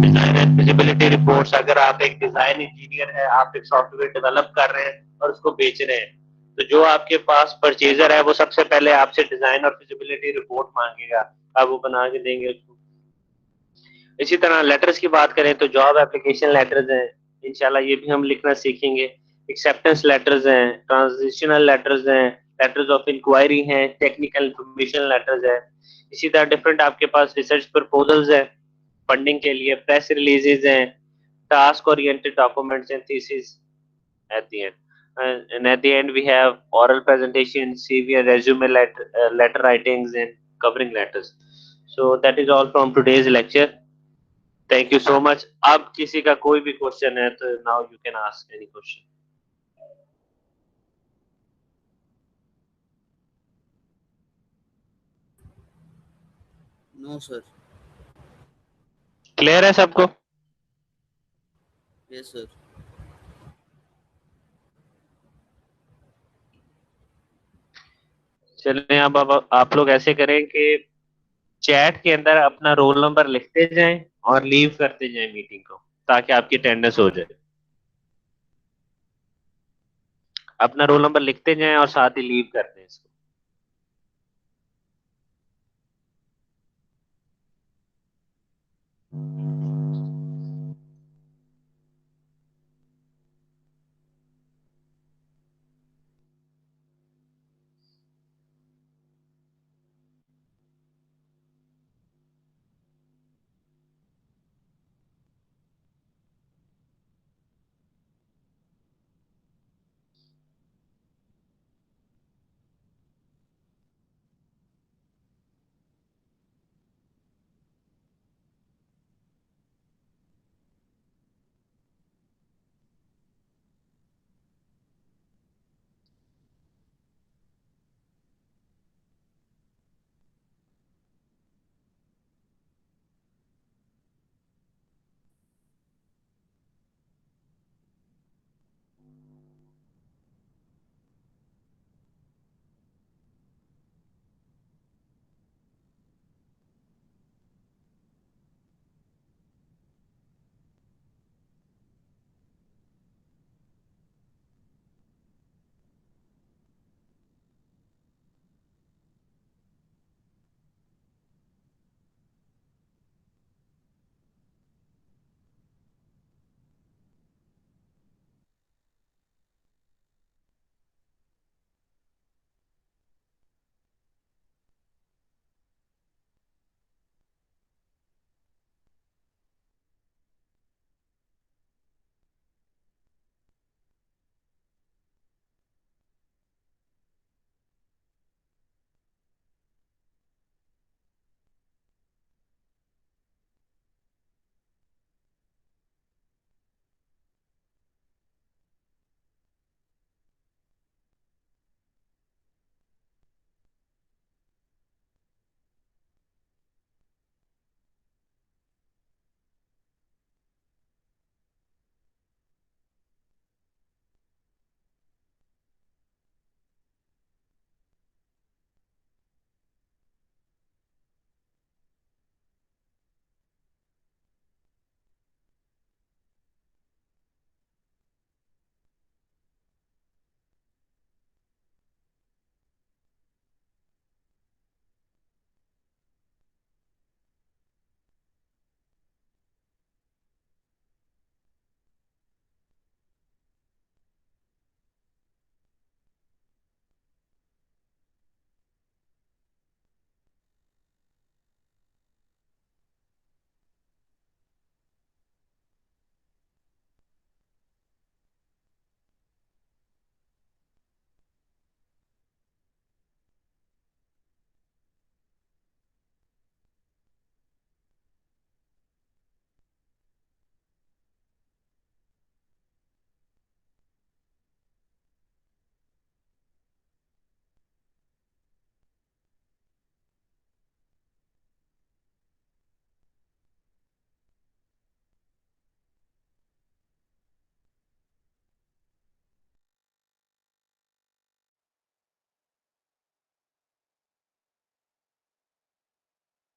डिजाइन एंड फिजिबिलिटी रिपोर्ट्स, अगर आप एक डिजाइन इंजीनियर है, आप एक सॉफ्टवेयर डेवलप कर रहे हैं और उसको बेच रहे हैं, तो जो आपके पास परचेजर है वो सबसे पहले आपसे डिजाइन और फिजिबिलिटी रिपोर्ट मांगेगा, आप वो बना के देंगे उसको। इसी तरह लेटर्स की बात करें तो जॉब एप्लीकेशन लेटर्स हैं, इंशाल्लाह ये भी हम लिखना सीखेंगे। एक्सेप्टेंस लेटर्स हैं, ट्रांजिशनल लेटर्स हैं, लेटर्स ऑफ इंक्वायरी हैं, टेक्निकल इंफॉर्मेशन लेटर्स हैं। इसी तरह डिफरेंट आपके पास रिसर्च प्रपोजल्स हैं फंडिंग के लिए, प्रेस रिलीजेज हैं, task oriented documents and thesis at the end. And at the end we have oral presentation, CV, resume letter writings and covering letters. So that is all from today's lecture. Thank you so much. अब किसी का कोई भी question है तो now you can ask any question. No sir. Clear है सबको? Yes sir. चलिए अब आप लोग ऐसे करें कि चैट के अंदर अपना रोल नंबर लिखते जाएं और लीव करते जाएं मीटिंग को, ताकि आपकी अटेंडेंस हो जाए। अपना रोल नंबर लिखते जाएं और साथ ही लीव करते हैं इसको।